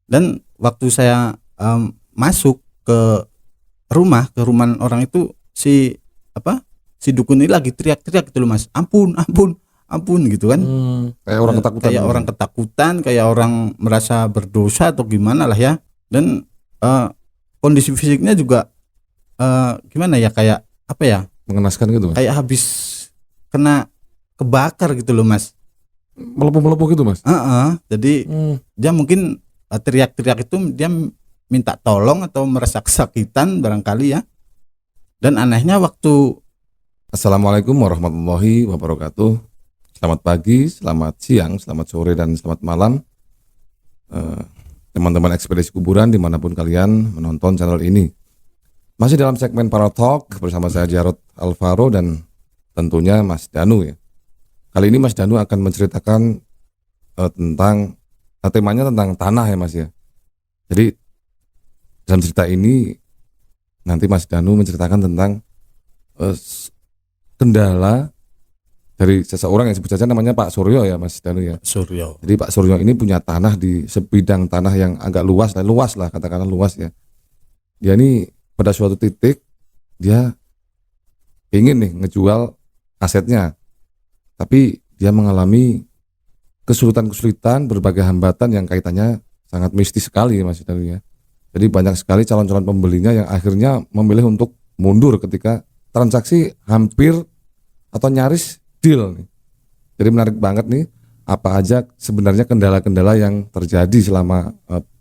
Dan waktu saya masuk ke rumah orang itu, si dukun ini lagi teriak-teriak gitu loh Mas, ampun ampun ampun gitu kan. Kayak orang ketakutan. Kayak orang ketakutan, kayak orang merasa berdosa atau gimana lah ya. Dan kondisi fisiknya juga gimana ya, kayak apa ya, Mengenaskan gitu Mas. kayak habis kena kebakar gitu loh Mas. Melepuh-melepuh gitu Mas. Jadi dia mungkin teriak-teriak itu dia minta tolong atau merasa kesakitan barangkali ya. Dan anehnya waktu Assalamualaikum warahmatullahi wabarakatuh. Selamat pagi, selamat siang, selamat sore, dan selamat malam teman-teman ekspedisi kuburan dimanapun kalian menonton channel ini. Masih dalam segmen Para Talk bersama saya Jarod Alvaro dan tentunya Mas Danu ya. Kali ini Mas Danu akan menceritakan tentang temanya tentang tanah ya Mas ya. Jadi dalam cerita ini nanti Mas Danu menceritakan tentang kendala dari seseorang yang sebut saja namanya Pak Suryo ya Mas Danu ya. Suryo. Jadi Pak Suryo ini punya tanah di sebidang tanah yang agak luas lah katakanlah luas ya. Dia ini pada suatu titik dia ingin nih ngejual asetnya, tapi dia mengalami kesulitan-kesulitan, berbagai hambatan yang kaitannya sangat mistis sekali Mas Danu ya. Jadi banyak sekali calon-calon pembelinya yang akhirnya memilih untuk mundur ketika transaksi hampir atau nyaris deal nih. Jadi menarik banget nih, apa aja sebenarnya kendala-kendala yang terjadi selama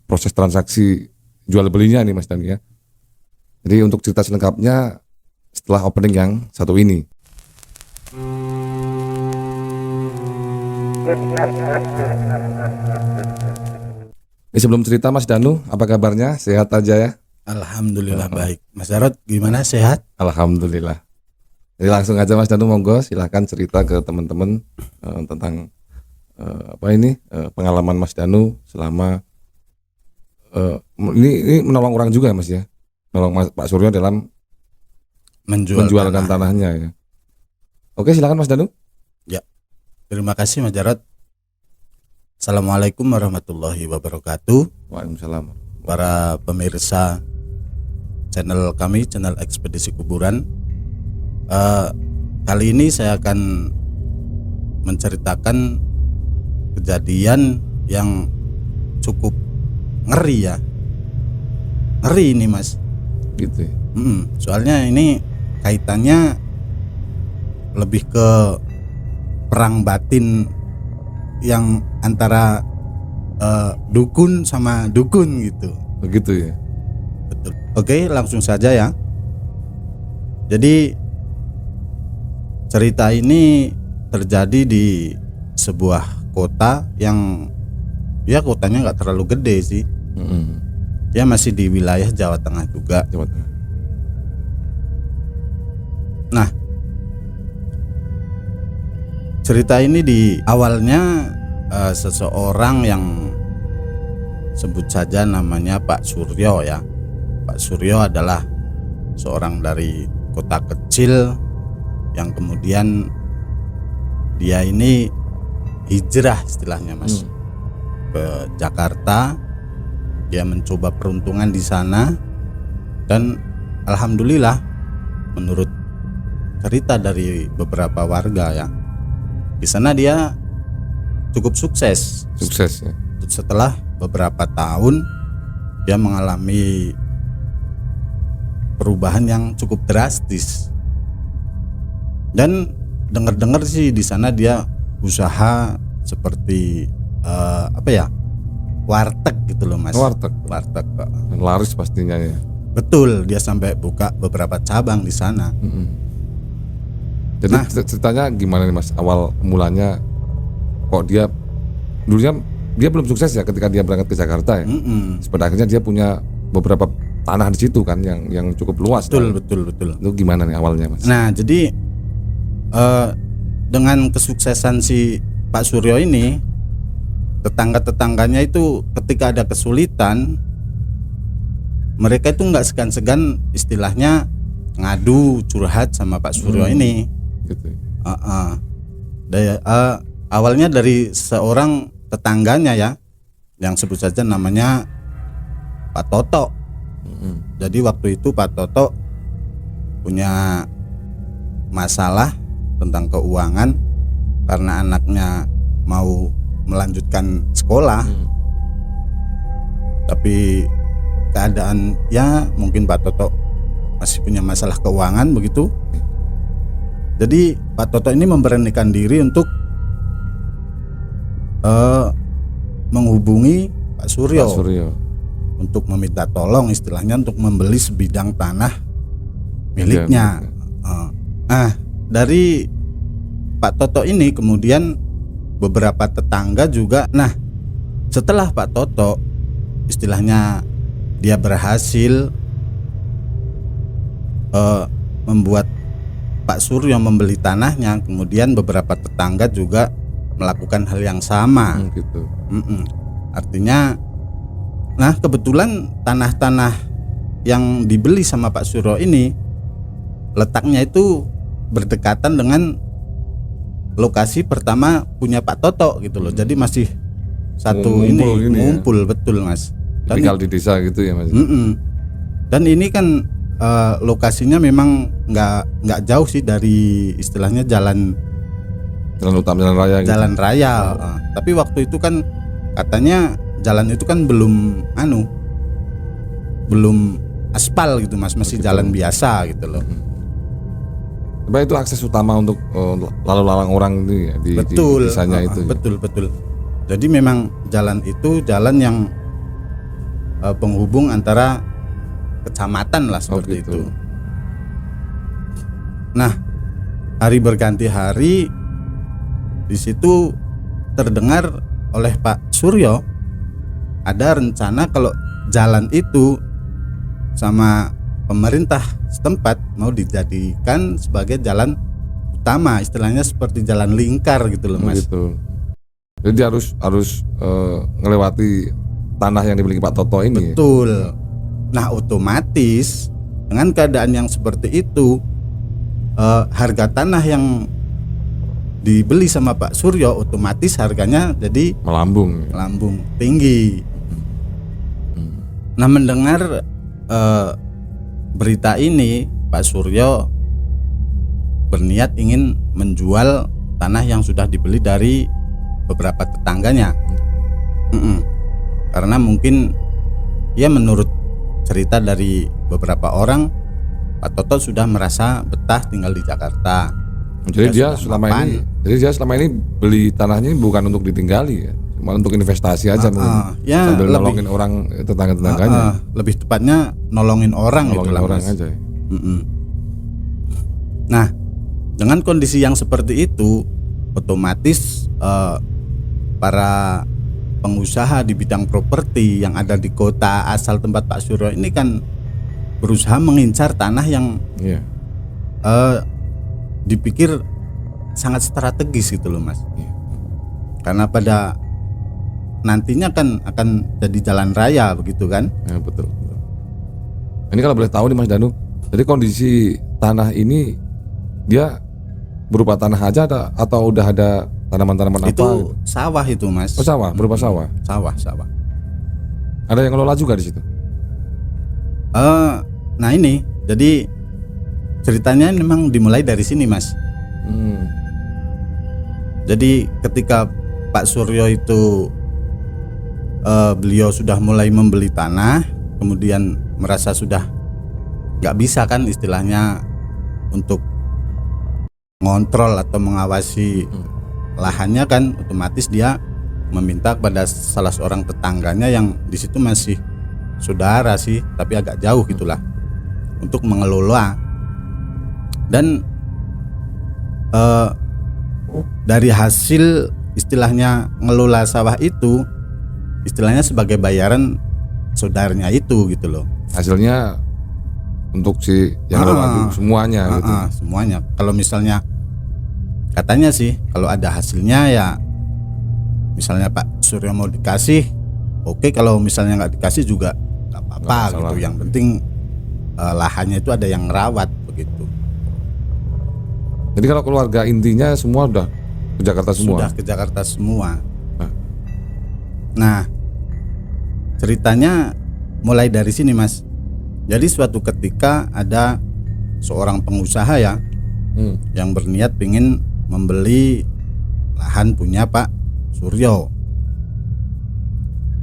proses transaksi jual belinya nih Mas Danu ya. Jadi untuk cerita selengkapnya setelah opening yang satu ini. Ini sebelum cerita Mas Danu, apa kabarnya? Sehat aja ya? Alhamdulillah baik. Mas Jarod gimana, sehat? Alhamdulillah. Jadi langsung aja Mas Danu, monggo silahkan cerita ke teman-teman tentang pengalaman Mas Danu selama ini menolong orang juga ya Mas ya, menolong Pak Suryo dalam menjualkan tanahnya ya. Oke, silakan Mas Danu. Ya, terima kasih Mas Jarod. Assalamualaikum warahmatullahi wabarakatuh. Waalaikumsalam. Para pemirsa channel kami, channel Ekspedisi Kuburan. Kali ini saya akan menceritakan kejadian yang cukup ngeri ya. Ngeri ini Mas. Gitu ya. Soalnya ini kaitannya lebih ke perang batin yang antara dukun sama dukun gitu. Begitu ya. Betul. Oke, langsung saja ya. Jadi cerita ini terjadi di sebuah kota yang ya kotanya nggak terlalu gede sih. Dia masih di wilayah Jawa Tengah juga. Jawa Tengah. Nah, cerita ini di awalnya seseorang yang sebut saja namanya Pak Suryo ya. Pak Suryo adalah seorang dari kota kecil yang kemudian dia ini hijrah istilahnya Mas ke Jakarta. Dia mencoba peruntungan di sana dan alhamdulillah menurut cerita dari beberapa warga ya, di sana dia cukup sukses Sukses ya. setelah beberapa tahun dia mengalami perubahan yang cukup drastis. Dan dengar-dengar sih di sana dia usaha seperti warteg gitu loh Mas. Warteg. Dan laris pastinya ya. Betul, dia sampai buka beberapa cabang di sana. Jadi ceritanya gimana nih Mas, awal mulanya kok dia dulunya dia belum sukses ya ketika dia berangkat ke Jakarta ya. Pada akhirnya dia punya beberapa tanah di situ kan yang cukup luas. Betul. Itu gimana nih awalnya Mas? Nah, jadi dengan kesuksesan si Pak Suryo ini, tetangga-tetangganya itu ketika ada kesulitan, mereka itu nggak segan-segan istilahnya ngadu curhat sama Pak Suryo ini. Gitu. Awalnya dari seorang tetangganya ya, yang sebut saja namanya Pak Toto. Jadi waktu itu Pak Toto punya masalah tentang keuangan karena anaknya mau melanjutkan sekolah. Tapi keadaan ya mungkin Pak Toto masih punya masalah keuangan begitu. Jadi Pak Toto ini memberanikan diri untuk menghubungi Pak Suryo, untuk meminta tolong, istilahnya untuk membeli sebidang tanah miliknya. Dari Pak Toto ini kemudian beberapa tetangga juga. Nah, setelah Pak Toto istilahnya dia berhasil membuat Pak Suryo membeli tanahnya, kemudian beberapa tetangga juga melakukan hal yang sama. Gitu. Artinya, nah kebetulan tanah-tanah yang dibeli sama Pak Suryo ini letaknya itu berdekatan dengan lokasi pertama punya Pak Toto gitu loh. Jadi masih satu ngumpul betul Mas. Dan tinggal di desa gitu ya Mas. Dan ini kan lokasinya memang nggak jauh sih dari istilahnya jalan utama, jalan raya gitu. Jalan raya. Tapi waktu itu kan katanya jalan itu kan belum aspal gitu Mas, masih jalan biasa gitu loh. Coba itu akses utama untuk lalu lalang orang itu ya di desanya itu. Betul. Jadi memang jalan itu jalan yang penghubung antara kecamatan lah seperti itu. Nah, hari berganti hari di situ terdengar oleh Pak Suryo ada rencana kalau jalan itu sama pemerintah setempat mau dijadikan sebagai jalan utama, istilahnya seperti jalan lingkar gitu loh Mas. Gitu. Jadi harus ngelewati tanah yang dimiliki Pak Toto ini. Betul. Nah, otomatis dengan keadaan yang seperti itu harga tanah yang dibeli sama Pak Suryo otomatis harganya jadi melambung tinggi. Nah, mendengar berita ini, Pak Suryo berniat ingin menjual tanah yang sudah dibeli dari beberapa tetangganya. Karena mungkin ya menurut cerita dari beberapa orang, Pak Toto sudah merasa betah tinggal di Jakarta. Jadi dia selama ini beli tanahnya bukan untuk ditinggali ya, cuma untuk investasi aja ya, sambil nolongin orang tetangga-tetangganya. Lebih tepatnya nolongin orang gitu lah Mas. Aja ya. Nah, dengan kondisi yang seperti itu, otomatis para pengusaha di bidang properti yang ada di kota asal tempat Pak Suryo ini kan berusaha mengincar tanah yang dipikir sangat strategis gitu loh Mas. Karena pada nantinya kan akan jadi jalan raya begitu kan? Ya, betul. Ini kalau boleh tahu nih Mas Danu, jadi kondisi tanah ini dia berupa tanah aja atau udah ada tanaman-tanaman apa? Itu gitu? sawah itu Mas. Oh, sawah, berupa sawah. Sawah. Ada yang ngelola juga di situ? Nah ini, jadi ceritanya memang dimulai dari sini Mas. Jadi ketika Pak Suryo itu beliau sudah mulai membeli tanah, kemudian merasa sudah nggak bisa kan istilahnya untuk ngontrol atau mengawasi lahannya kan, otomatis dia meminta kepada salah seorang tetangganya yang di situ masih saudara sih, tapi agak jauh gitulah, untuk mengelola. Dan dari hasil istilahnya ngelola sawah itu, istilahnya sebagai bayaran saudaranya itu gitu loh. Hasilnya untuk si yang ngelola semuanya gitu. Semuanya. Kalau misalnya katanya sih kalau ada hasilnya ya, misalnya Pak Suryo mau dikasih, oke, kalau misalnya nggak dikasih juga nggak apa-apa gitu. Yang penting lahannya itu ada yang ngerawat begitu. Jadi kalau keluarga intinya semua udah ke Jakarta semua? Sudah ke Jakarta semua. Nah, ceritanya mulai dari sini, Mas. Jadi suatu ketika ada seorang pengusaha ya yang berniat ingin membeli lahan punya Pak Suryo.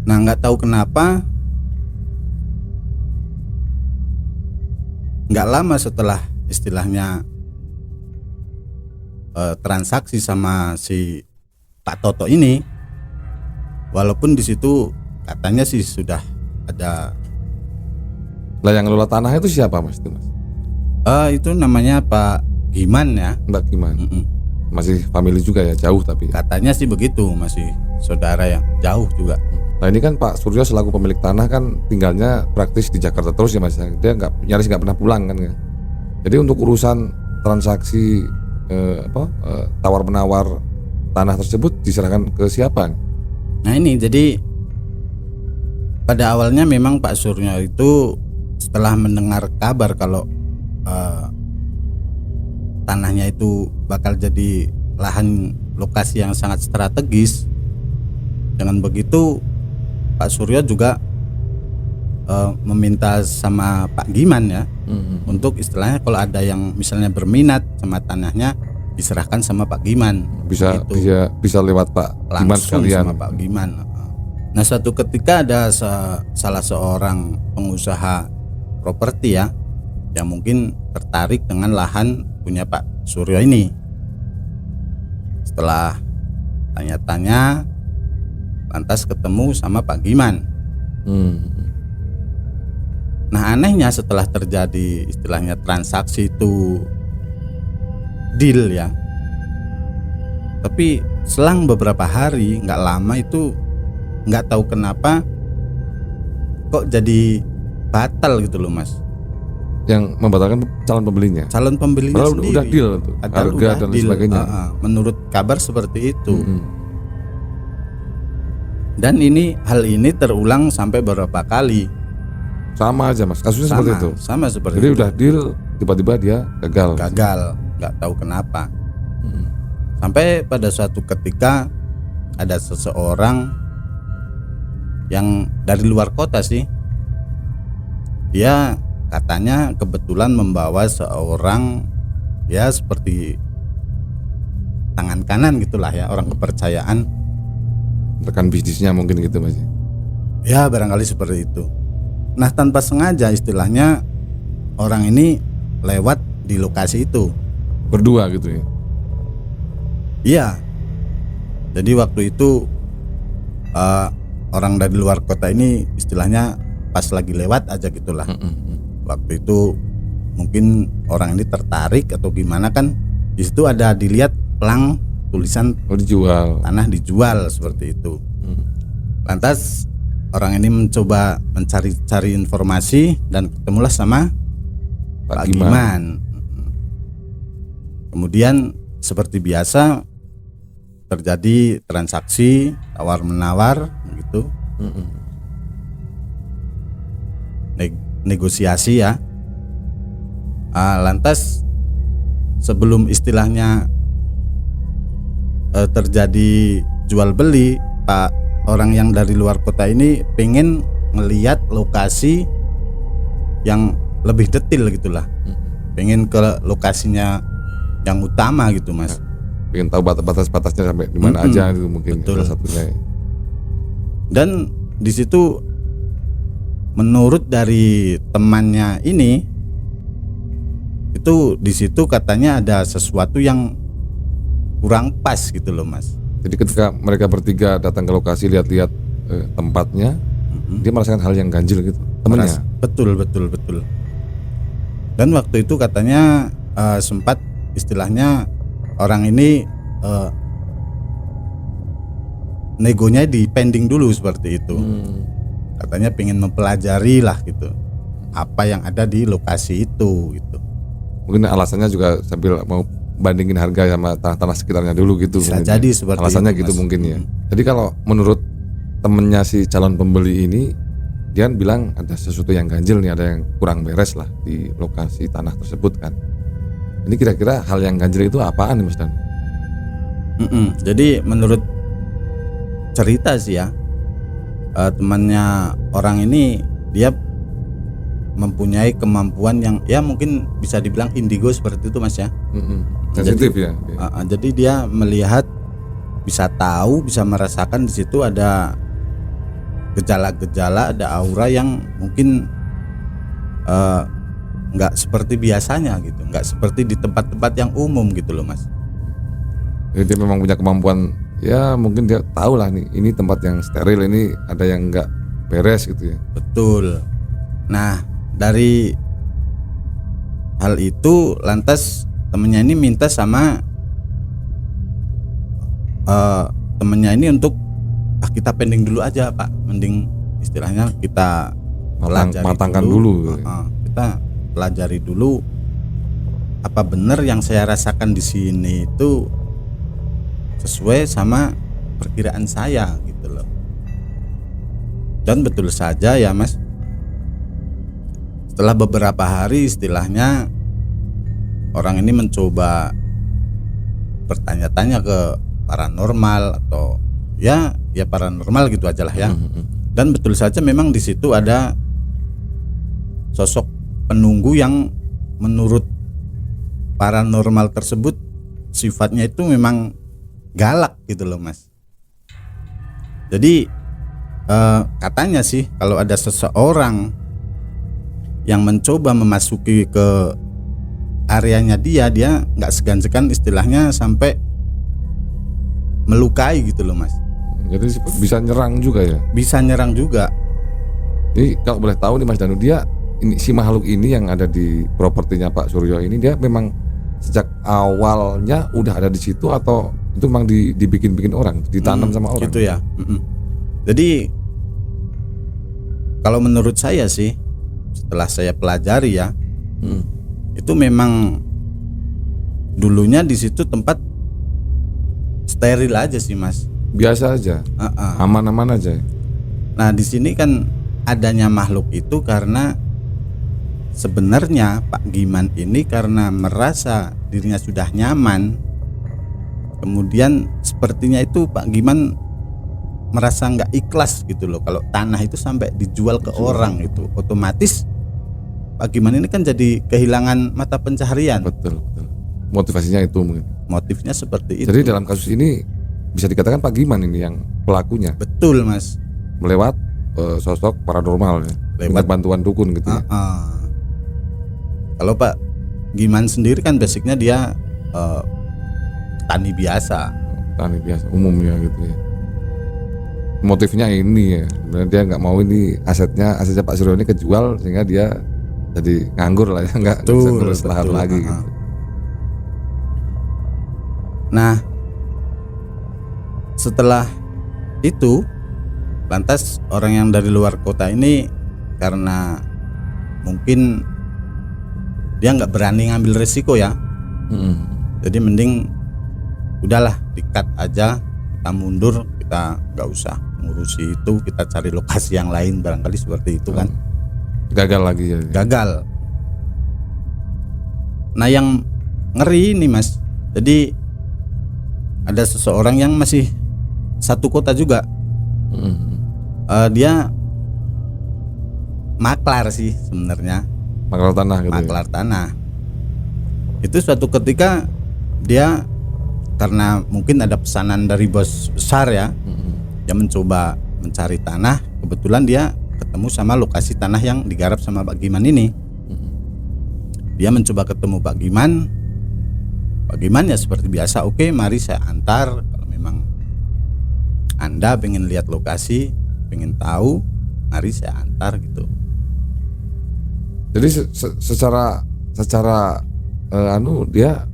Nah, nggak tahu kenapa nggak lama setelah istilahnya transaksi sama si Pak Toto ini, walaupun di situ katanya sih sudah ada. Lah yang ngelola tanah itu siapa Mas itu Mas? Itu namanya Pak Giman ya. Mbak gimana? Masih family juga ya, jauh tapi. Katanya sih begitu, masih saudara yang jauh juga. Nah ini kan Pak Suryo selaku pemilik tanah kan tinggalnya praktis di Jakarta terus ya Mas. Dia nyaris nggak pernah pulang kan ya. Jadi untuk urusan transaksi tawar menawar tanah tersebut diserahkan ke siapa? Nah ini jadi pada awalnya memang Pak Suryo itu setelah mendengar kabar kalau tanahnya itu bakal jadi lahan lokasi yang sangat strategis, dengan begitu Pak Suryo juga meminta sama Pak Giman ya untuk istilahnya kalau ada yang misalnya berminat sama tanahnya diserahkan sama Pak Giman. Bisa lewat Pak Giman langsung sekalian. sama Pak Giman. Nah suatu ketika ada salah seorang pengusaha properti ya yang mungkin tertarik dengan lahan punya Pak Suryo ini. Setelah tanya-tanya lantas ketemu sama Pak Giman. Nah anehnya setelah terjadi istilahnya transaksi itu deal ya, tapi selang beberapa hari nggak lama itu nggak tahu kenapa kok jadi batal gitu loh Mas. Yang membatalkan calon pembelinya. Calon pembelinya Padahal sendiri. udah deal tuh, harga dan lain sebagainya. Menurut kabar seperti itu. Dan hal ini terulang sampai beberapa kali. Sama aja Mas, kasusnya seperti itu. Sama seperti Jadi itu. udah deal, tiba-tiba dia gagal. Nggak tahu kenapa. Sampai pada suatu ketika ada seseorang yang dari luar kota sih. Dia katanya kebetulan membawa seorang ya seperti tangan kanan gitulah ya, orang kepercayaan. Rekan bisnisnya mungkin gitu Mas. Ya barangkali seperti itu. Nah tanpa sengaja istilahnya orang ini lewat di lokasi itu. Berdua gitu ya. Iya. Jadi waktu itu orang dari luar kota ini istilahnya pas lagi lewat aja gitulah. Waktu itu mungkin orang ini tertarik atau gimana kan, di situ ada dilihat pelang tulisan dijual. tanah dijual seperti itu. Lantas orang ini mencoba mencari informasi dan ketemulah sama Pak Giman. Kemudian seperti biasa terjadi transaksi tawar menawar begitu. Negosiasi ya. Lantas sebelum istilahnya terjadi jual beli, Pak orang yang dari luar kota ini pengen ngelihat lokasi yang lebih detail gitulah. Pengen ke lokasinya yang utama gitu Mas. Pengen tahu batas-batasnya sampai di mana aja itu mungkin salah satunya. Dan di situ menurut dari temannya ini itu di situ katanya ada sesuatu yang kurang pas gitu loh Mas. Jadi ketika mereka bertiga datang ke lokasi lihat-lihat tempatnya, dia merasakan hal yang ganjil gitu. Temennya. Betul. Dan waktu itu katanya sempat istilahnya orang ini negonya di pending dulu seperti itu. Katanya pengen mempelajari lah gitu apa yang ada di lokasi itu gitu. Mungkin alasannya juga sambil mau bandingin harga sama tanah-tanah sekitarnya dulu gitu. Bisa jadi seperti alasannya itu, gitu Mas. mungkin ya. Jadi kalau menurut temennya si calon pembeli ini, dia bilang ada sesuatu yang ganjil nih, ada yang kurang beres lah di lokasi tanah tersebut kan. Ini kira-kira hal yang ganjil itu apaan nih Mas Dan? Jadi menurut cerita sih ya, temannya orang ini dia mempunyai kemampuan yang ya mungkin bisa dibilang indigo seperti itu Mas ya. Sensitif ya. Jadi dia melihat, bisa tahu, bisa merasakan di situ ada gejala-gejala, ada aura yang mungkin nggak seperti biasanya gitu, nggak seperti di tempat-tempat yang umum gitu loh Mas. Jadi dia memang punya kemampuan, ya mungkin dia tahu lah nih, ini tempat yang steril, ini ada yang nggak beres gitu ya. Betul. Nah dari hal itu lantas temennya ini minta sama temennya ini untuk kita pending dulu aja Pak, mending istilahnya kita Matangkan dulu. Kita pelajari dulu apa benar yang saya rasakan di sini itu sesuai sama perkiraan saya gitu loh. Dan betul saja ya Mas, setelah beberapa hari istilahnya orang ini mencoba bertanya-tanya ke paranormal atau ya paranormal gitu aja lah ya. Dan betul saja memang di situ ada sosok penunggu yang menurut paranormal tersebut sifatnya itu memang galak gitu loh Mas. Jadi katanya sih kalau ada seseorang yang mencoba memasuki ke areanya dia nggak segan-segan istilahnya sampai melukai gitu loh Mas. Jadi bisa nyerang juga ya. Bisa nyerang juga. Ini kalau boleh tahu nih Mas Danu, dia ini si makhluk ini yang ada di propertinya Pak Suryo ini, dia memang sejak awalnya udah ada di situ atau itu memang dibikin-bikin orang, ditanam sama orang? Gitu ya. Jadi kalau menurut saya sih, setelah saya pelajari ya, itu memang dulunya di situ tempat steril aja sih Mas. Biasa aja, aman-aman aja. Nah di sini kan adanya makhluk itu karena sebenarnya Pak Giman ini karena merasa dirinya sudah nyaman, kemudian sepertinya itu Pak Giman merasa nggak ikhlas gitu loh kalau tanah itu sampai dijual ke orang itu, otomatis Pak Giman ini kan jadi kehilangan mata pencaharian. Betul. Motivasinya itu mungkin. Motifnya seperti itu. Jadi dalam kasus ini bisa dikatakan Pak Giman ini yang pelakunya. Betul Mas. Melewat sosok paranormal ya. Lewat bantuan dukun gitu ya. Kalau Pak Giman sendiri kan basicnya dia petani biasa. Petani biasa umumnya gitu ya. Motifnya ini ya, sebenarnya dia nggak mau ini asetnya Pak Suryo ini kejual sehingga dia jadi nganggur lah ya, nggak bisa ngurus lahan lagi gitu. Nah setelah itu lantas orang yang dari luar kota ini karena mungkin dia nggak berani ngambil resiko ya, jadi mending udahlah di-cut aja, kita mundur, kita nggak usah ngurusi itu, kita cari lokasi yang lain, barangkali seperti itu kan. Gagal lagi ya. Gagal. Nah yang ngeri ini Mas, jadi ada seseorang yang masih satu kota juga. Dia maklar sih sebenarnya. Maklar tanah gitu. Maklar tanah. Itu suatu ketika dia karena mungkin ada pesanan dari bos besar ya, dia mencoba mencari tanah. Kebetulan dia ketemu sama lokasi tanah yang digarap sama Pak Giman ini. Dia mencoba ketemu Pak Giman. Pak Giman ya seperti biasa, oke mari saya antar. Kalau memang Anda pengen lihat lokasi, pengen tahu, mari saya antar gitu. Jadi secara dia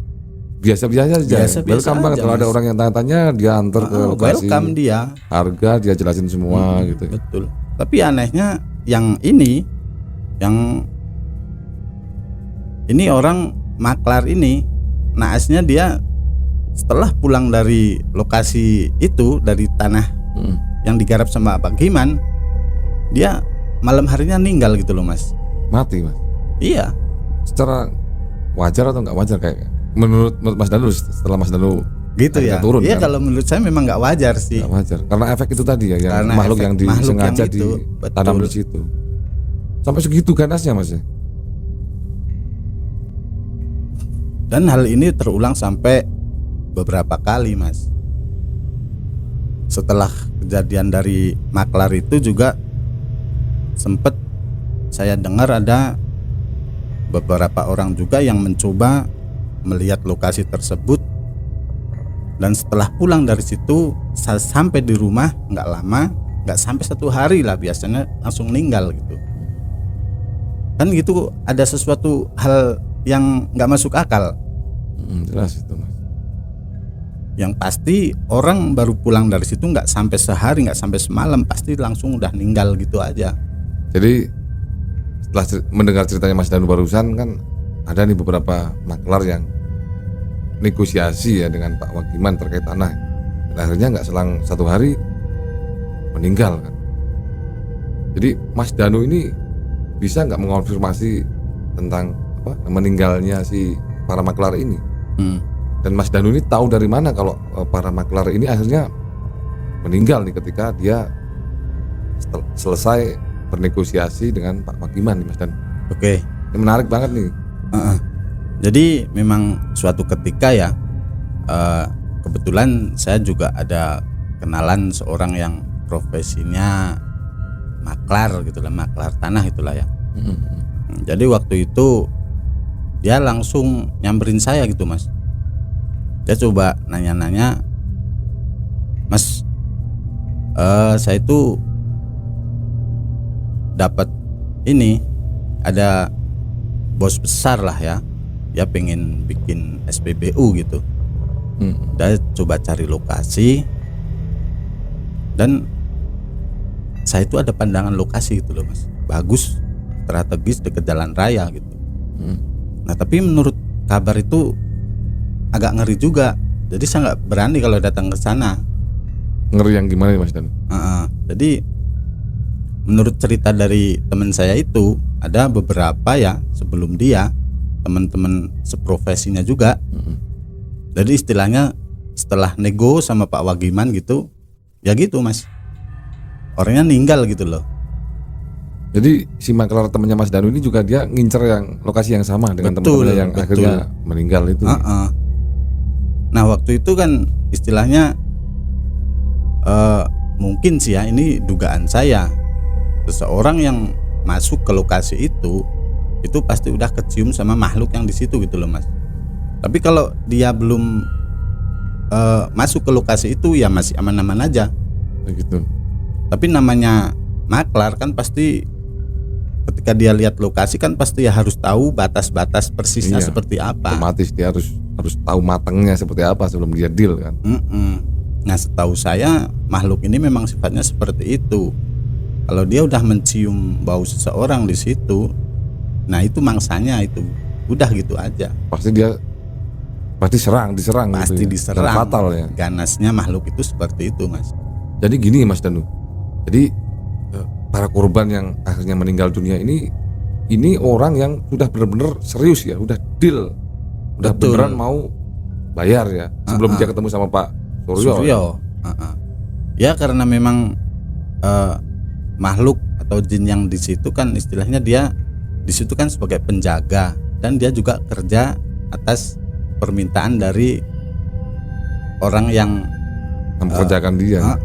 biasa-biasa aja. Welcome banget kalau ada orang yang tanya-tanya, dia antar ke lokasi. Welcome dia. Harga dia jelasin semua gitu. Betul. Tapi anehnya yang ini orang maklar ini naasnya dia setelah pulang dari lokasi itu, dari tanah yang digarap sama Pak Giman, dia malam harinya meninggal gitu loh Mas. Mati Mas? Iya. Secara wajar atau nggak wajar kayak menurut Mas Danu, setelah Mas Danu Gitu ya. akhirnya turun Iya, kan? kalau menurut saya memang nggak wajar sih. Nggak wajar karena efek itu tadi ya, yang Karena makhluk efek yang makhluk disengaja yang itu, ditanam betul. di situ. Sampai segitu ganasnya Mas ya. Dan hal ini terulang sampai beberapa kali, Mas. Setelah kejadian dari maklar itu juga sempat saya dengar ada beberapa orang juga yang mencoba melihat lokasi tersebut, dan setelah pulang dari situ sampai di rumah nggak lama, nggak sampai 1 hari lah biasanya langsung meninggal gitu. Kan gitu, ada sesuatu hal yang nggak masuk akal. Jelas itu Mas. Yang pasti orang baru pulang dari situ nggak sampai sehari, nggak sampai semalam, pasti langsung udah meninggal gitu aja. Jadi setelah mendengar ceritanya Mas Danu barusan kan, ada nih beberapa maklar yang negosiasi ya dengan Pak Wagiman terkait tanah. Dan akhirnya nggak selang 1 hari meninggal kan. Jadi Mas Danu ini bisa nggak mengonfirmasi tentang meninggalnya si para maklar ini? Dan Mas Danu ini tahu dari mana kalau para maklar ini akhirnya meninggal nih ketika dia selesai bernegosiasi dengan Pak Wagiman nih Mas Danu? Oke. Ini menarik banget nih. Jadi memang suatu ketika ya, kebetulan saya juga ada kenalan seorang yang profesinya maklar gitulah, maklar tanah itulah ya. Jadi waktu itu dia langsung nyamperin saya gitu Mas. Dia coba nanya-nanya, Mas, saya itu dapat ini, ada bos besar lah ya, dia pengen bikin SPBU gitu. Dia coba cari lokasi, dan saya itu ada pandangan lokasi gitu loh Mas, bagus, strategis, dekat jalan raya gitu. Nah tapi menurut kabar itu agak ngeri juga, jadi saya nggak berani kalau datang ke sana. Ngeri yang gimana nih Mas Dan? Jadi menurut cerita dari teman saya itu, ada beberapa ya sebelum dia, teman-teman seprofesinya juga. Jadi istilahnya setelah nego sama Pak Wagiman gitu, ya gitu Mas, orangnya ninggal gitu loh. Jadi si maklar temannya Mas Danu ini juga dia ngincer yang lokasi yang sama dengan teman-temannya yang akhirnya meninggal itu. Nah waktu itu kan istilahnya mungkin sih ya, ini dugaan saya, seseorang yang masuk ke lokasi itu pasti udah kecium sama makhluk yang di situ gitu loh Mas. Tapi kalau dia belum masuk ke lokasi itu ya masih aman-aman aja. Begitu. Tapi namanya maklar kan pasti ketika dia lihat lokasi kan pasti ya harus tahu batas-batas persisnya seperti apa. Otomatis dia harus tahu matangnya seperti apa sebelum dia deal kan. Nah setahu saya makhluk ini memang sifatnya seperti itu. Kalau dia udah mencium bau seseorang di situ, nah itu mangsanya itu udah gitu aja. Pasti diserang Pasti gitu ya. diserang. Dan fatal ya. Ganasnya makhluk itu seperti itu Mas. Jadi gini Mas Danu. Jadi para korban yang akhirnya meninggal dunia ini orang yang sudah benar-benar serius ya, udah deal, udah beneran mau bayar ya sebelum dia ketemu sama Pak Suryo. Ya karena memang makhluk atau jin yang di situ kan istilahnya dia di situ kan sebagai penjaga, dan dia juga kerja atas permintaan dari orang yang mempekerjakan dia.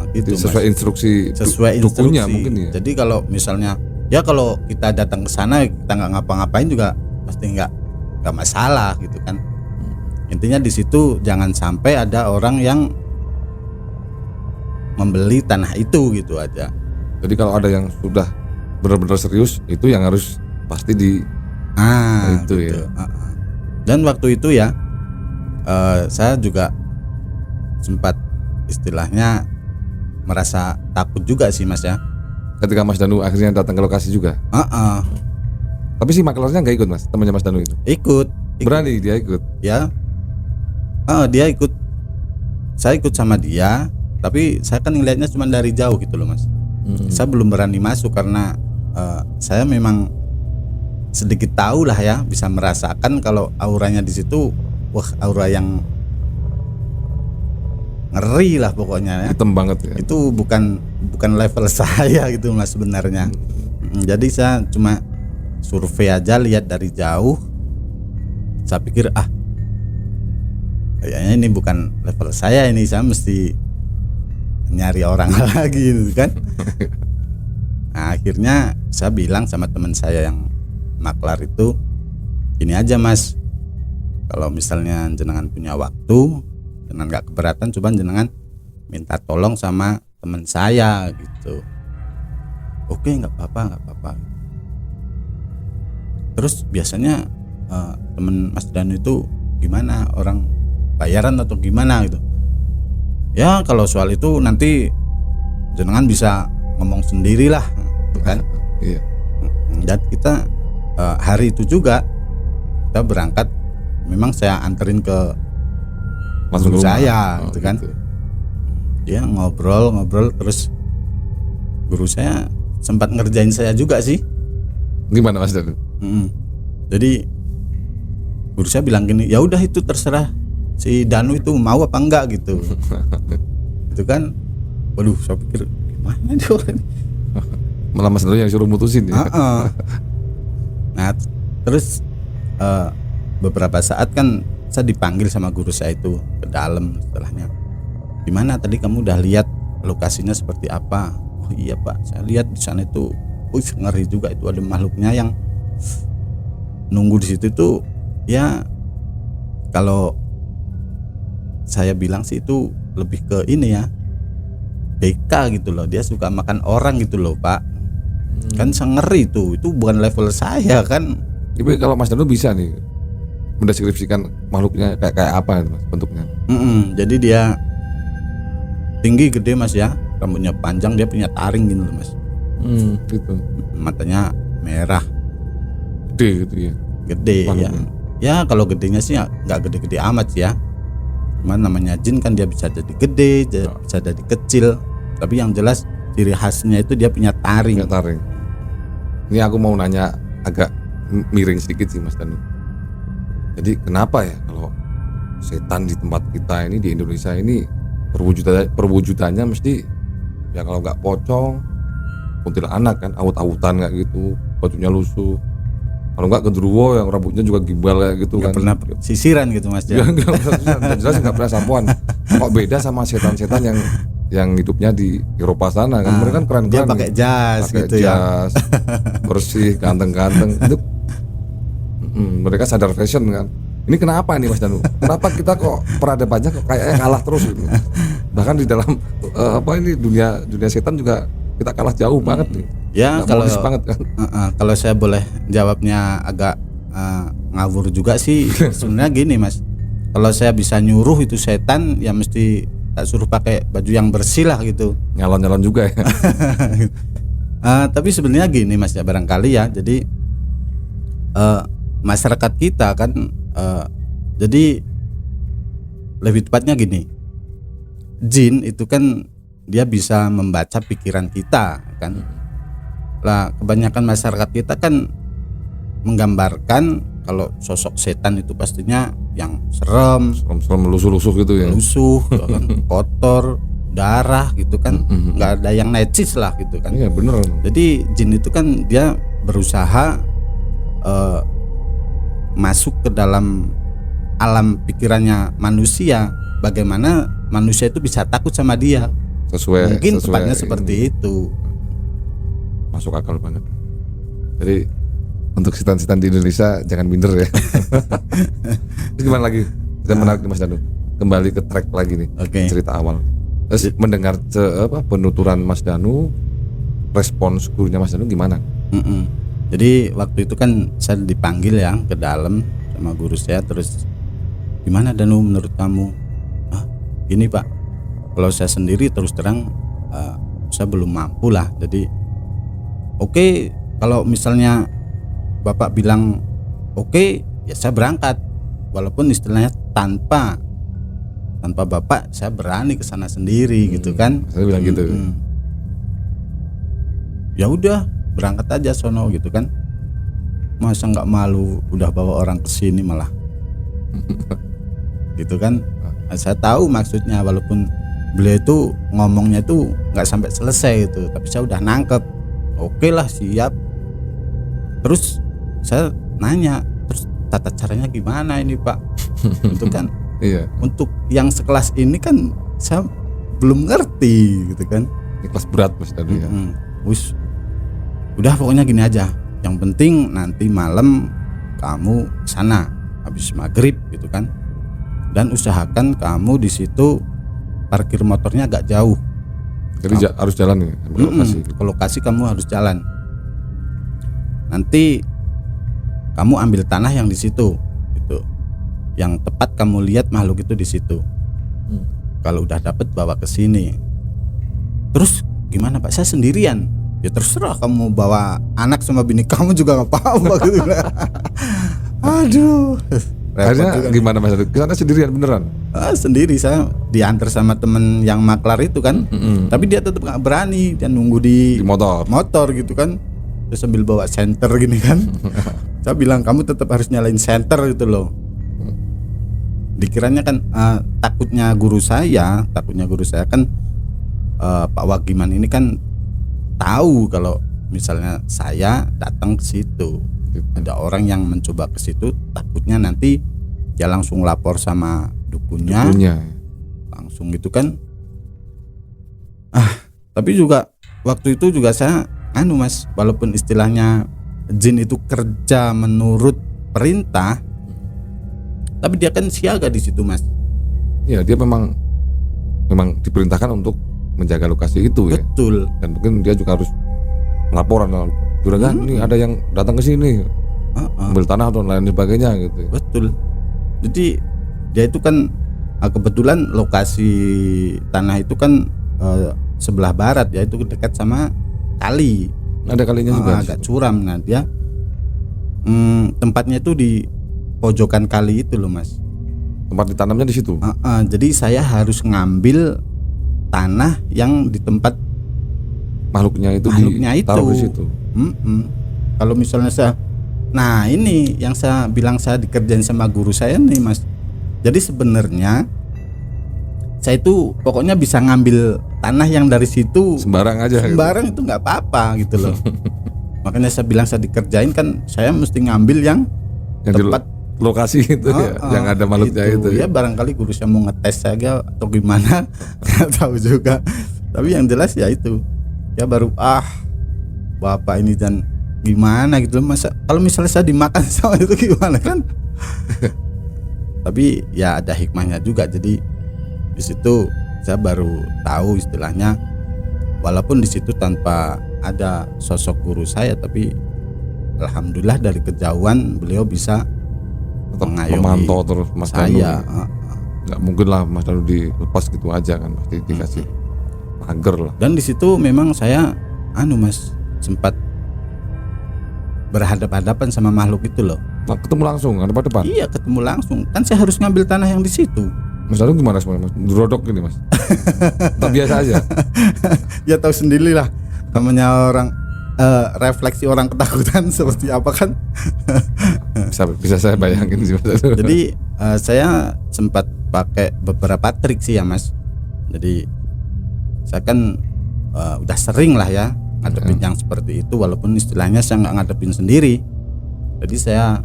Gitu, sesuai Mas. instruksi Sesuai dukunnya instruksi. mungkin ya. Jadi kalau misalnya ya kalau kita datang ke sana kita nggak ngapa-ngapain juga pasti nggak masalah gitu kan. Intinya di situ jangan sampai ada orang yang membeli tanah itu gitu aja. Jadi kalau ada yang sudah benar-benar serius, itu yang harus pasti itu gitu. ya. Dan waktu itu ya saya juga sempat istilahnya merasa takut juga sih Mas ya. Ketika Mas Danu akhirnya datang ke lokasi juga. Tapi si maklarnya nggak ikut Mas, temannya Mas Danu itu. Ikut. Berani dia ikut. Ya. Dia ikut. Saya ikut sama dia, tapi saya kan ngelihatnya cuma dari jauh gitu loh Mas. Saya belum berani masuk karena saya memang sedikit tahu lah ya, bisa merasakan kalau auranya di situ, wah aura yang ngeri lah pokoknya ya. Hitam banget ya. Itu bukan level saya gitu Mas sebenarnya. Jadi saya cuma survei aja, lihat dari jauh. Saya pikir kayaknya ini bukan level saya, ini saya mesti nyari orang lagi gitu kan. Nah, akhirnya saya bilang sama teman saya yang maklar itu, gini aja Mas, kalau misalnya jenengan punya waktu, jenengan nggak keberatan, coba jenengan minta tolong sama teman saya gitu. Oke, nggak apa-apa. Terus biasanya teman Mas Danu itu gimana, orang bayaran atau gimana gitu? Ya kalau soal itu nanti jenengan bisa ngomong sendirilah, kan? Iya. Dan kita hari itu juga kita berangkat, memang saya anterin ke Langsung guru ke rumah. saya Oh, gitu kan. gitu. Dia ngobrol terus guru saya sempat ngerjain saya juga sih. Gimana Mas Danu? Jadi guru saya bilang gini, ya udah itu terserah si Danu itu mau apa enggak gitu. Itu kan, waduh saya pikir gimana dia orang ini? Malah Mas Danu yang suruh mutusin ya. Nah terus beberapa saat kan saya dipanggil sama guru saya itu ke dalam setelahnya. Gimana tadi kamu udah lihat lokasinya seperti apa? Oh iya Pak, saya lihat di sana itu, ngeri juga, itu ada makhluknya yang nunggu di situ tuh. Ya kalau saya bilang sih itu lebih ke ini ya, BK gitu loh, dia suka makan orang gitu loh Pak. Kan ngeri itu bukan level saya kan. Tapi kalau Mas Danu bisa nih mendeskripsikan makhluknya kayak apa Mas bentuknya? Jadi dia tinggi, gede Mas ya, rambutnya panjang, dia punya taring gitu loh Mas. Gitu. Matanya merah, Gede gitu ya. gede ya. Makhluknya. Ya kalau gedenya sih nggak gede-gede amat ya. Cuman namanya jin kan, dia bisa jadi gede, bisa jadi kecil. Tapi yang jelas ciri khasnya itu dia punya taring. Punya taring. Ini aku mau nanya agak miring sedikit sih Mas Danu. Jadi kenapa ya kalau setan di tempat kita ini di Indonesia ini perwujudannya mesti ya kalau nggak pocong, kuntilanak kan, awut-awutan kayak gitu, bajunya lusuh. Kalau nggak genderuwo yang rambutnya juga gimbal kayak gitu Nggak kan. pernah sisiran gitu Mas ya. Jelas nggak pernah sampoan. Kok beda sama setan-setan yang hidupnya di Eropa sana kan? Mereka kan keren-keren. Dia pakai jas Pakai gitu ya. jas, bersih, ganteng-ganteng. Itu mereka sadar fashion kan. Ini kenapa nih Mas Danu? Kenapa kita kok peradabannya kok kayaknya kalah terus gitu? Bahkan di dalam dunia setan juga kita kalah jauh banget nih. Ya Nggak kalau monis banget kan. kalau saya boleh jawabnya agak ngawur juga sih. Sebenarnya gini Mas, kalau saya bisa nyuruh itu setan, ya mesti tak suruh pakai baju yang bersih lah gitu. Nyalon-nyalon juga ya. Tapi sebenarnya gini Mas ya, barangkali ya, jadi masyarakat kita kan jadi lebih tepatnya gini, jin itu kan dia bisa membaca pikiran kita kan. Lah kebanyakan masyarakat kita kan menggambarkan kalau sosok setan itu pastinya yang serem, Serem-serem lusuh-lusuh gitu ya. lusuh, kan, kotor, darah gitu kan, nggak ada yang necis lah gitu kan. Iya bener. Jadi jin itu kan dia berusaha masuk ke dalam alam pikirannya manusia, bagaimana manusia itu bisa takut sama dia. Mungkin tepatnya seperti itu. Masuk akal banget. Jadi untuk setan-setan di Indonesia jangan minder ya. Terus gimana lagi? Kita menarik nih Mas Danu. Kembali ke track lagi nih. Oke. Cerita awal. Terus mendengar penuturan Mas Danu, respons gurunya Mas Danu gimana? Jadi waktu itu kan saya dipanggil ya ke dalam sama guru saya, terus gimana Danu menurut kamu? Gini Pak, kalau saya sendiri terus terang saya belum mampu lah. Jadi oke, kalau misalnya Bapak bilang oke, ya saya berangkat. Walaupun istilahnya tanpa Bapak saya berani ke sana sendiri gitu kan. Saya bilang gitu. Ya udah, berangkat aja sono gitu kan. Masa nggak malu udah bawa orang ke sini malah. Gitu kan. Saya tahu maksudnya, walaupun beliau itu ngomongnya itu nggak sampai selesai itu, tapi saya udah nangkep. Oke lah, siap. Terus saya nanya, terus tata caranya gimana ini Pak? Itu kan Iya. untuk yang sekelas ini kan saya belum ngerti gitu kan. Ini kelas berat Mas tadi ya. Wis, udah pokoknya gini aja. Yang penting nanti malam kamu sana habis maghrib gitu kan. Dan usahakan kamu di situ parkir motornya agak jauh. Jadi harus jalan nih ke lokasi. Ke lokasi kamu harus jalan. Nanti kamu ambil tanah yang di situ, gitu. Yang tepat kamu lihat makhluk itu di situ. Kalau udah dapet bawa ke sini. Terus gimana Pak? Saya sendirian. Ya terserah kamu bawa anak sama bini kamu juga nggak apa-apa gitu. Aduh. Akhirnya gimana Mas? Kesana sendirian beneran? Sendiri, saya diantar sama temen yang maklar itu kan. Tapi dia tetap nggak berani, dia nunggu di motor gitu kan. Terus sambil bawa senter gini kan. Saya bilang kamu tetap harus nyalain senter gitu loh. Dikiranya kan takutnya guru saya kan Pak Wagiman ini kan tahu kalau misalnya saya datang ke situ. Ada orang yang mencoba ke situ, takutnya nanti dia langsung lapor sama dukunnya. Langsung gitu kan. Tapi juga waktu itu juga saya Mas, walaupun istilahnya jin itu kerja menurut perintah, tapi dia kan siaga di situ Mas. Iya, dia memang diperintahkan untuk menjaga lokasi itu. Betul. Ya. Dan mungkin dia juga harus laporan, juragan ini ada yang datang ke sini, ambil tanah atau lain sebagainya gitu. Betul. Jadi dia itu kan kebetulan lokasi tanah itu kan sebelah barat ya, itu dekat sama kali. Ada kalinya juga. Agak curam. Nah dia tempatnya itu di pojokan kali itu loh Mas. Tempat ditanamnya di situ. Jadi saya harus ngambil tanah yang di tempat makhluknya itu ditaruh di situ. Kalau misalnya nah ini yang saya bilang saya dikerjain sama guru saya nih Mas. Jadi sebenarnya saya itu pokoknya bisa ngambil tanah yang dari situ sembarang aja. Sembarang itu nggak apa-apa gitu loh. Makanya saya bilang saya dikerjain kan, saya mesti ngambil yang tempat lokasi itu yang ada makhluknya itu. Ya barangkali guru saya mau ngetes saja atau gimana, nggak tahu juga. Tapi yang jelas ya itu. Ya baru bapak ini dan gimana gitu, masa kalau misalnya saya dimakan sama itu gimana kan. Tapi ya ada hikmahnya juga. Jadi di situ saya baru tahu istilahnya, walaupun di situ tanpa ada sosok guru saya, tapi alhamdulillah dari kejauhan beliau bisa memantau terus Mas saya. Nggak mungkin lah Mas Danu dilepas gitu aja kan, pasti dikasih pagar lah. Dan di situ memang saya Mas sempat berhadapan-hadapan sama makhluk itu loh. Nah, ketemu langsung ada pada depan. Iya, ketemu langsung. Kan saya harus ngambil tanah yang di situ. Mas Danu gimana sebenarnya Mas? Drodok gini Mas? Tak biasa aja. Ya tahu sendiri lah, namanya orang refleksi orang ketakutan seperti apa kan. bisa saya bayangin sih Mas. Jadi saya sempat pakai beberapa trik sih ya Mas. Jadi saya kan udah sering lah ya ngadepin yang seperti itu, walaupun istilahnya saya nggak ngadepin sendiri. Jadi saya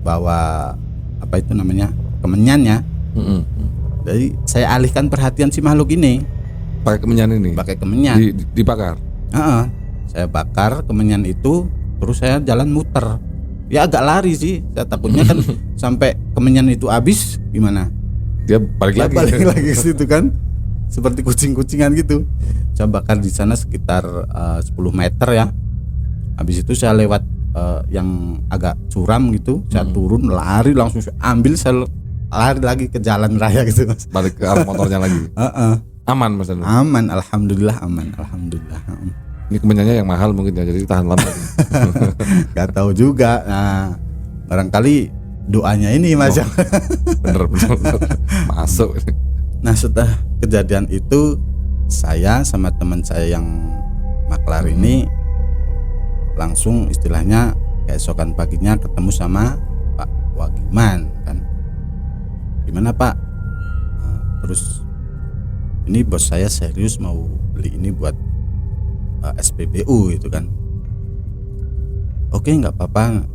bawa apa itu namanya, kemenyannya. Jadi saya alihkan perhatian si makhluk ini. Pakai kemenyan ini? Pakai kemenyan. Dibakar? Saya bakar kemenyan itu, terus saya jalan muter. Ya agak lari sih, saya takutnya kan sampai kemenyan itu habis gimana? Dia balik lagi ke situ kan, seperti kucing-kucingan gitu. Saya bakar di sana sekitar 10 meter ya. Habis itu saya lewat yang agak curam gitu, saya turun lari langsung saya ambil, saya lari lagi ke jalan raya gitu Mas. Balik ke arah motornya lagi. Aman Mas Danu? Aman, alhamdulillah aman, alhamdulillah. Ini kemenyannya yang mahal mungkin ya, jadi tahan lama. Gak tahu juga. Nah, barangkali doanya ini Mas. Bener masuk. Nah setelah kejadian itu, saya sama teman saya yang maklar ini langsung istilahnya keesokan paginya ketemu sama Pak Wagiman kan. Gimana Pak? Terus ini bos saya serius mau beli ini buat SPBU gitu kan. Oke, nggak apa-apa.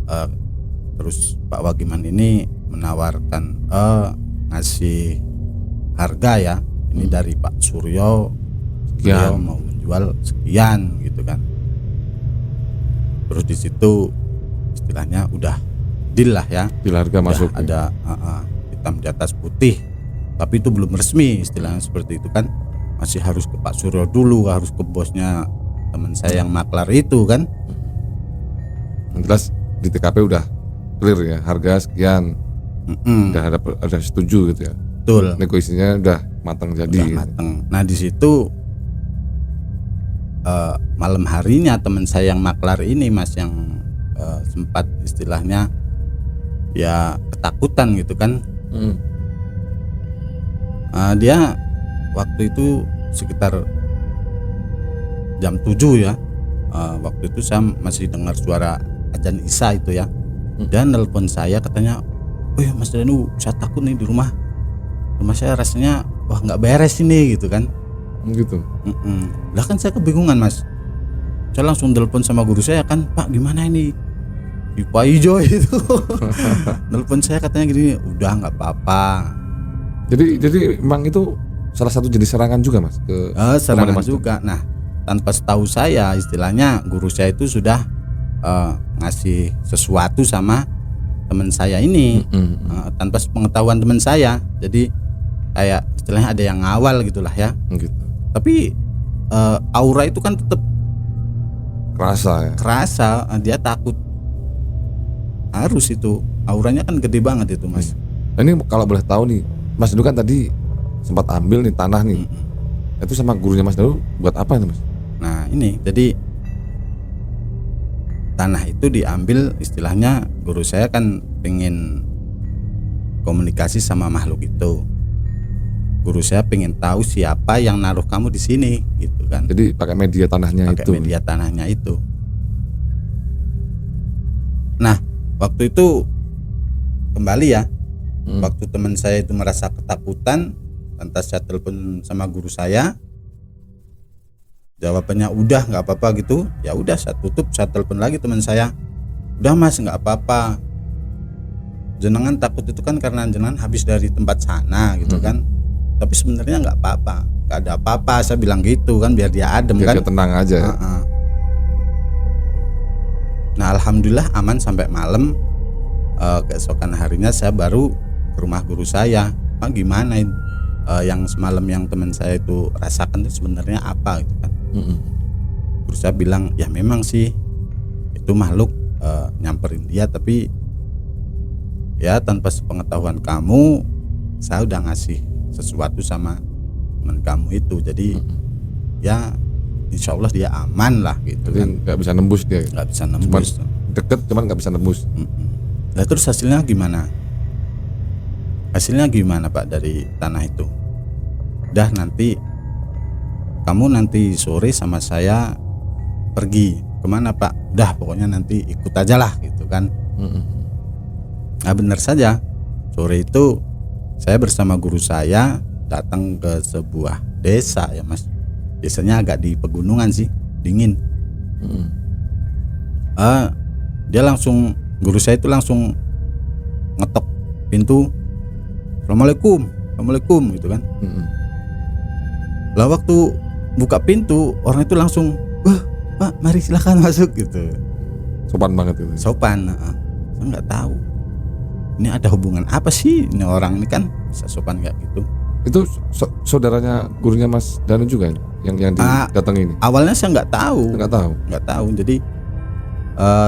Terus Pak Wagiman ini menawarkan ngasih harga ya, ini dari Pak Suryo, beliau mau menjual sekian gitu kan. Terus di situ istilahnya udah deal lah ya, Deal harga udah masuk. ada hitam di atas putih, tapi itu belum resmi istilahnya seperti itu kan. Masih harus ke Pak Suryo dulu, harus ke bosnya teman saya yang maklar itu kan. Yang jelas di TKP udah clear ya, harga sekian. Udah ada setuju gitu ya. Betul. Negosiasinya udah matang jadi. Udah gitu. mateng. Nah di situ malam harinya teman saya yang maklar ini Mas, yang sempat istilahnya ya ketakutan gitu kan. Dia waktu itu sekitar jam 7 ya. Waktu itu saya masih dengar suara azan Isya itu ya. Dia nelpon saya katanya, "Oh ya Mas Danu, saya takut nih di rumah saya rasanya wah nggak beres ini," gitu kan. Gitu. Lah kan saya kebingungan Mas. Saya langsung telepon sama guru saya kan, "Pak gimana ini di Pak Ijo itu?" Telepon saya katanya gini, "Udah nggak apa-apa." Jadi emang itu salah satu jenis serangan juga Mas ke Serangan Mas juga. Nah tanpa setahu saya istilahnya guru saya itu sudah ngasih sesuatu sama teman saya ini tanpa pengetahuan teman saya. Jadi kayak istilahnya ada yang ngawal gitulah ya. gitu. Tapi aura itu kan tetap Kerasa ya. dia takut. Harus itu auranya kan gede banget itu Mas. Nah, ini kalau boleh tahu nih, Mas Danu kan tadi sempat ambil nih tanah nih. Itu sama gurunya Mas Danu buat apa nih Mas? Nah ini jadi tanah itu diambil istilahnya guru saya kan pengen komunikasi sama makhluk itu. Guru saya pengen tahu siapa yang naruh kamu di sini gitu kan. Jadi pakai media tanahnya Pakai itu. media tanahnya itu. Nah waktu itu kembali ya, waktu teman saya itu merasa ketakutan, lantas saya telepon sama guru saya. Jawabannya udah nggak apa-apa gitu. Ya udah saya tutup, saya telepon lagi teman saya. Udah Mas nggak apa-apa. Jenengan takut itu kan karena jenengan habis dari tempat sana gitu kan. Tapi sebenarnya nggak apa-apa, nggak ada apa-apa. Saya bilang gitu kan biar dia adem Biar kan. dia tenang aja ya. Nah alhamdulillah aman sampai malam. Keesokan harinya saya baru ke rumah guru saya. Pak gimana yang semalam yang teman saya itu rasakan itu sebenarnya apa gitu kan. Guru saya bilang ya memang sih itu makhluk nyamperin dia, tapi ya tanpa sepengetahuan kamu saya udah ngasih sesuatu sama teman kamu itu, jadi ya insya Allah dia aman lah gitu. Jadi kan nggak bisa nembus dia. nggak bisa nembus. Deket cuman nggak bisa nembus. Nah terus hasilnya gimana? Hasilnya gimana Pak dari tanah itu? Dah nanti kamu nanti sore sama saya pergi kemana Pak? Dah pokoknya nanti ikut aja lah gitu kan. Nah benar saja, sore itu saya bersama guru saya datang ke sebuah desa ya Mas. Desanya agak di pegunungan sih, dingin. Dia langsung, guru saya itu langsung ngetok pintu, Assalamualaikum gitu kan. Lah waktu buka pintu orang itu langsung, wah Pak mari silakan masuk gitu. Sopan banget itu. Sopan. Saya nggak tahu ini ada hubungan apa sih ini orang ini kan bisa sopan kayak gitu. Itu saudaranya gurunya Mas Danu juga yang didatangi ini. Awalnya saya nggak tahu. Nggak tahu. Jadi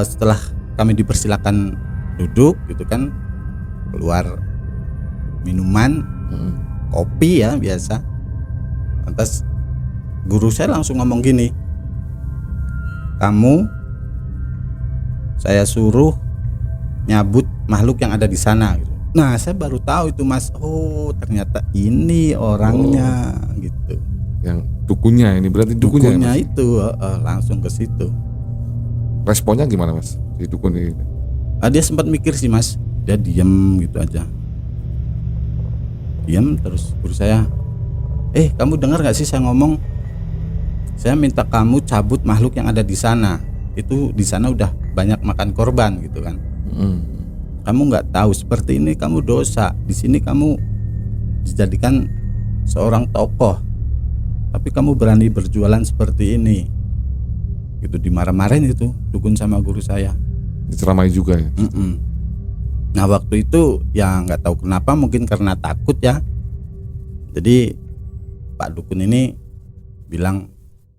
setelah kami dipersilakan duduk gitu kan, keluar minuman, kopi ya biasa. Lantas guru saya langsung ngomong gini, kamu saya suruh nyabut makhluk yang ada di sana gitu. Nah saya baru tahu itu Mas, oh ternyata ini orangnya gitu. Yang dukunnya ini berarti dukunnya ya, Mas? itu langsung ke situ. Responnya gimana Mas di dukun ini? Dia sempat mikir sih Mas, dia diem gitu aja, diem terus guru saya, kamu dengar gak sih saya ngomong? Saya minta kamu cabut makhluk yang ada di sana. Itu di sana udah banyak makan korban gitu kan. Kamu nggak tahu seperti ini kamu dosa. Di sini kamu dijadikan seorang tokoh, tapi kamu berani berjualan seperti ini. Gitu dimarah-marahin itu dukun sama guru saya. Diceramai juga ya. Nah waktu itu ya nggak tahu kenapa, mungkin karena takut ya. Jadi Pak dukun ini bilang,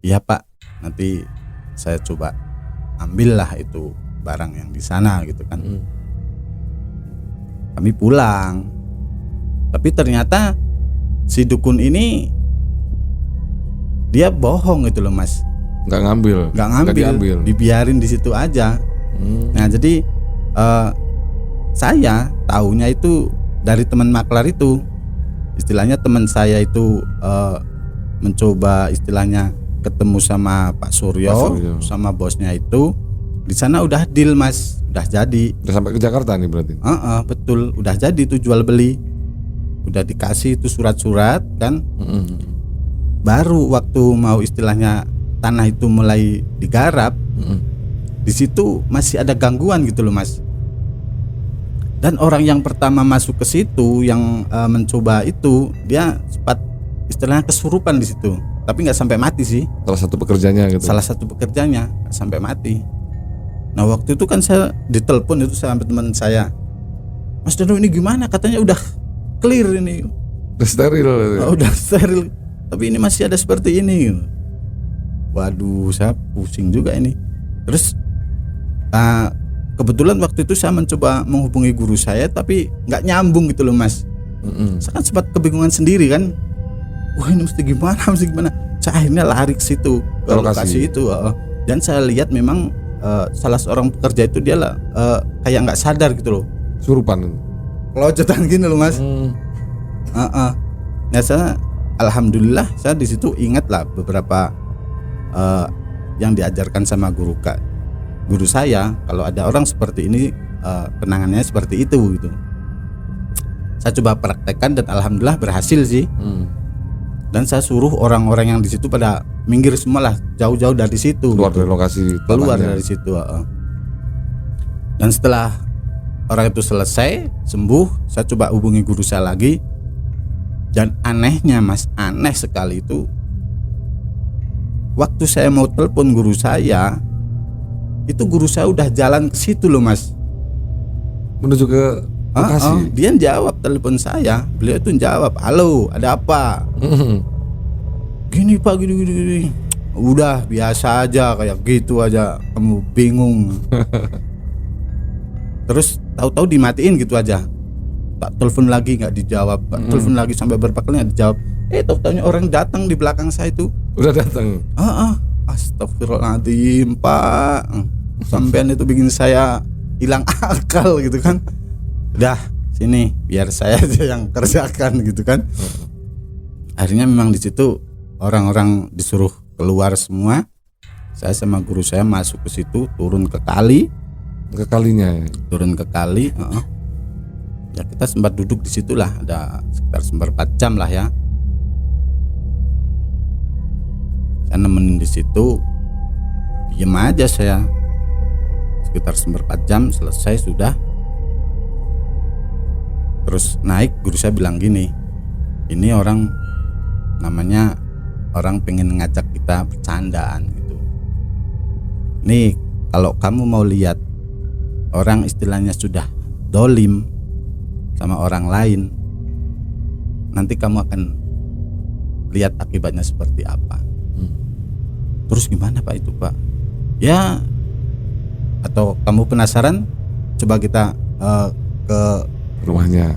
iya Pak, nanti saya coba ambillah itu barang yang di sana gitu kan. Kami pulang, tapi ternyata si dukun ini dia bohong gitu loh Mas. Nggak ngambil. Diambil. Dibiarin di situ aja. Nah jadi saya taunya itu dari teman maklar itu. Istilahnya teman saya itu mencoba istilahnya ketemu sama Pak Suryo, sama bosnya itu. Di sana udah deal Mas, udah jadi. Udah sampai ke Jakarta nih berarti. Betul, udah jadi itu jual beli. Udah dikasih itu surat-surat kan. Baru waktu mau istilahnya tanah itu mulai digarap, di situ masih ada gangguan gitu loh Mas. Dan orang yang pertama masuk ke situ yang mencoba itu, dia sempat istilahnya kesurupan di situ, tapi nggak sampai mati sih. Salah satu pekerjanya gitu. Salah satu pekerjanya nggak sampai mati. Nah waktu itu kan saya ditelepon itu sama teman saya, Mas Danu ini gimana? Katanya udah clear ini, udah steril. Udah steril, tapi ini masih ada seperti ini. Waduh, saya pusing juga ini. Terus kebetulan waktu itu saya mencoba menghubungi guru saya, tapi nggak nyambung gitu loh Mas. Saya kan sempat kebingungan sendiri kan. Wah ini mesti gimana? Saya akhirnya lari ke situ, ke lokasi itu. Dan saya lihat memang salah seorang pekerja itu dia lah kayak nggak sadar gitu loh. Surupan. Kelojotan gini loh Mas. Nah saya alhamdulillah saya di situ ingat lah beberapa yang diajarkan sama guru saya, kalau ada orang seperti ini penanganannya seperti itu gitu. Saya coba praktekkan dan alhamdulillah berhasil sih. Dan saya suruh orang-orang yang di situ pada minggir semua lah, jauh-jauh dari situ. Keluar dari lokasi. Keluar dari situ. Dan setelah orang itu selesai sembuh, saya coba hubungi guru saya lagi. Dan anehnya Mas, aneh sekali itu. Waktu saya mau telepon guru saya, itu guru saya udah jalan ke situ loh Mas. Menuju ke lokasi. Dia jawab telepon saya. Beliau itu jawab, halo ada apa? Gini Pak, gini. Udah biasa aja kayak gitu aja. Kamu bingung. Terus tahu-tahu dimatiin gitu aja. Tak telepon lagi nggak dijawab. Telepon lagi sampai berapa kali nggak dijawab. Tahu-tahunya orang datang di belakang saya itu. Udah datang. Astagfirullahaladzim Pak. Sampean itu bikin saya hilang akal gitu kan. Udah sini biar saya aja yang kerjakan gitu kan. Akhirnya memang di situ orang-orang disuruh keluar semua. Saya sama guru saya masuk ke situ, turun ke kali. Ke kalinya ya. Turun ke kali. Ya kita sempat duduk di situlah, ada sekitar 4 jam lah ya. Saya nemenin di situ, diem aja saya. Sekitar 4 jam selesai sudah. Terus naik, guru saya bilang gini, ini orang namanya orang pengen ngajak kita bercandaan gitu. Nih kalau kamu mau lihat orang istilahnya sudah dolim sama orang lain, nanti kamu akan lihat akibatnya seperti apa. Terus gimana Pak itu Pak? Ya, atau kamu penasaran? Coba kita ke rumahnya.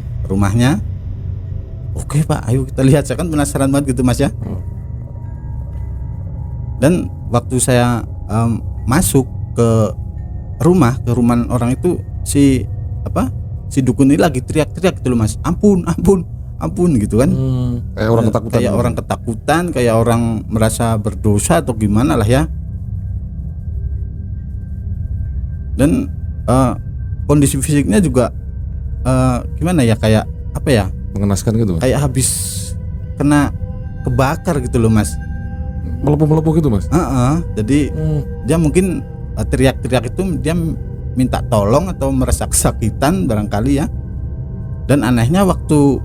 Oke Pak, ayo kita lihat. Saya kan penasaran banget gitu Mas ya. Dan waktu saya masuk ke rumah orang itu, si dukun ini lagi teriak-teriak gitu loh Mas. Ampun gitu kan. Kayak orang ketakutan. Kayak orang ketakutan, kayak orang merasa berdosa atau gimana lah ya. Dan kondisi fisiknya juga gimana ya, kayak apa ya? Mengenaskan gitu. Kayak habis kena kebakar gitu loh Mas. Melepuh-melepuh gitu Mas. Jadi dia mungkin teriak-teriak itu dia minta tolong atau merasa kesakitan barangkali ya. Dan anehnya waktu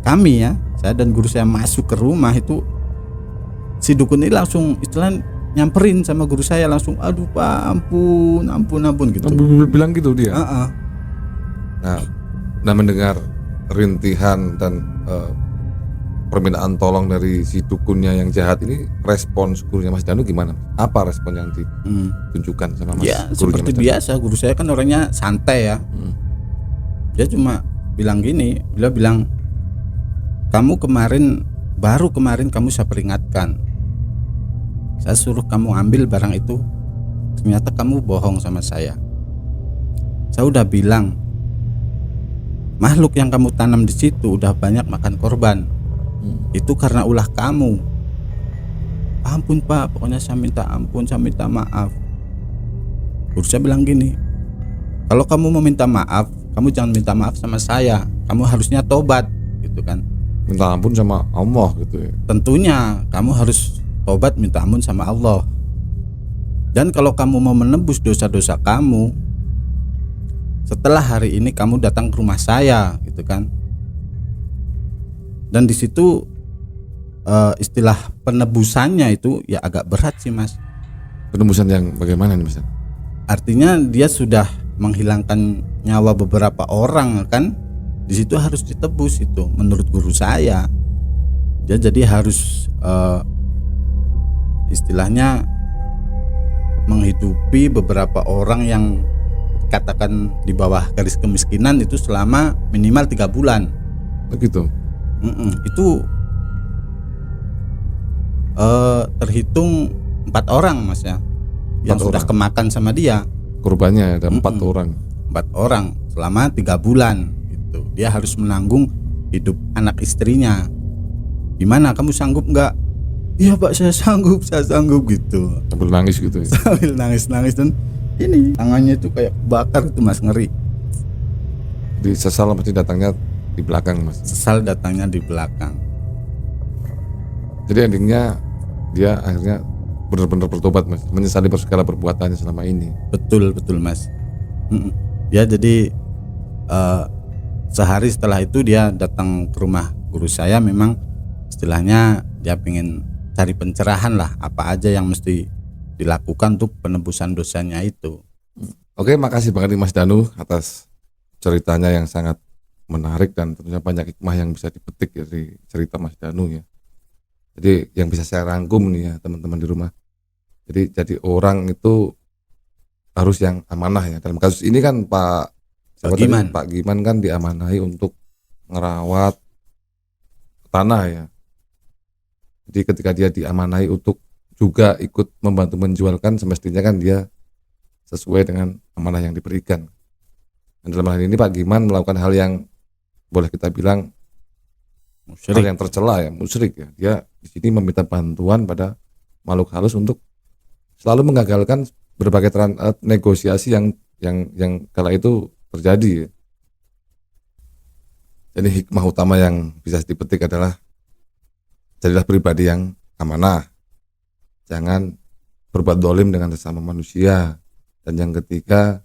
kami ya, saya dan guru saya masuk ke rumah itu, si dukun ini langsung istilahnya nyamperin sama guru saya langsung, aduh Pak ampun gitu. Bilang gitu dia. Nah mendengar rintihan dan permintaan tolong dari si dukunnya yang jahat ini, respons gurunya Mas Danu gimana? Apa respon yang ditunjukkan sama Mas? Ya seperti biasa, guru saya kan orangnya santai ya. Dia cuma bilang gini, dia bilang, baru kemarin kamu saya peringatkan, saya suruh kamu ambil barang itu, ternyata kamu bohong sama saya. Saya udah bilang makhluk yang kamu tanam di situ udah banyak makan korban. Itu karena ulah kamu. Ampun Pak, pokoknya saya minta ampun, saya minta maaf. Guru saya bilang gini, kalau kamu mau minta maaf, kamu jangan minta maaf sama saya, kamu harusnya tobat gitu kan. Minta ampun sama Allah gitu ya. Tentunya kamu harus tobat, minta ampun sama Allah. Dan kalau kamu mau menebus dosa-dosa kamu, setelah hari ini kamu datang ke rumah saya gitu kan. Dan di situ istilah penebusannya itu ya agak berat sih Mas. Penebusan yang bagaimana nih Mas? Artinya dia sudah menghilangkan nyawa beberapa orang kan, di situ harus ditebus itu menurut guru saya. Dia jadi harus istilahnya menghidupi beberapa orang yang katakan di bawah garis kemiskinan itu selama minimal 3 bulan. Begitu. Itu terhitung 4 orang Mas ya, yang sudah kemakan sama dia. Korbannya ada 4 orang. 4 orang selama 3 bulan gitu. Dia harus menanggung hidup anak istrinya. Gimana, kamu sanggup nggak? Iya Pak, saya sanggup gitu. Sambil nangis gitu ya. Sambil nangis dan ini tangannya itu kayak bakar itu Mas, ngeri. Jadi sesal pasti datangnya di belakang Mas. Sesal datangnya di belakang. Jadi endingnya dia akhirnya benar-benar bertobat Mas, menyesali segala perbuatannya selama ini. Betul Mas. Ya jadi sehari setelah itu dia datang ke rumah guru saya, memang istilahnya dia pengen cari pencerahan lah, apa aja yang mesti dilakukan untuk penebusan dosanya itu. Oke, makasih banget nih Mas Danu atas ceritanya yang sangat menarik dan tentunya banyak hikmah yang bisa dipetik dari cerita Mas Danu ya. Jadi yang bisa saya rangkum nih ya teman-teman di rumah. Jadi orang itu harus yang amanah ya. Dalam kasus ini kan Pak Giman kan diamanahi untuk ngerawat tanah ya. Jadi ketika dia diamanahi untuk juga ikut membantu menjualkan, semestinya kan dia sesuai dengan amanah yang diberikan. Dan dalam hal ini Pak Giman melakukan hal yang boleh kita bilang hal yang tercela ya, musyrik ya. Dia di sini meminta bantuan pada makhluk halus untuk selalu menggagalkan berbagai negosiasi yang kala itu terjadi. Jadi hikmah utama yang bisa dipetik adalah jadilah pribadi yang amanah, jangan berbuat dolim dengan sesama manusia, dan yang ketiga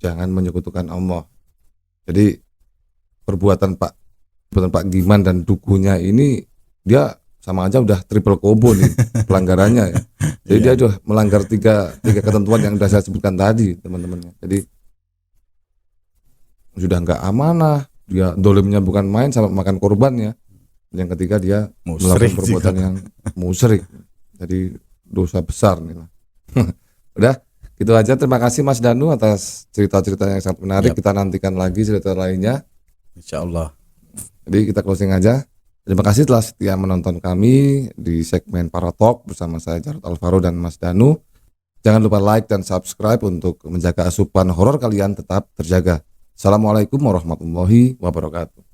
jangan menyekutukan Allah. Jadi perbuatan Pak Giman dan dukunya ini dia sama aja udah triple combo nih pelanggarannya ya. Jadi dia udah melanggar tiga ketentuan yang sudah saya sebutkan tadi teman-teman. Jadi sudah nggak amanah, dia dolimnya bukan main sama makan korban ya. Yang ketiga dia melakukan perbuatan yang musyrik. Jadi dosa besar nih lah. Udah gitu aja, terima kasih Mas Danu atas cerita-cerita yang sangat menarik. Kita nantikan lagi cerita lainnya insyaallah. Jadi kita closing aja. Terima kasih telah setia menonton kami di segmen Paratalk bersama saya Jarod Alvaro dan Mas Danu. Jangan lupa like dan subscribe untuk menjaga asupan horor kalian tetap terjaga. Assalamualaikum warahmatullahi wabarakatuh.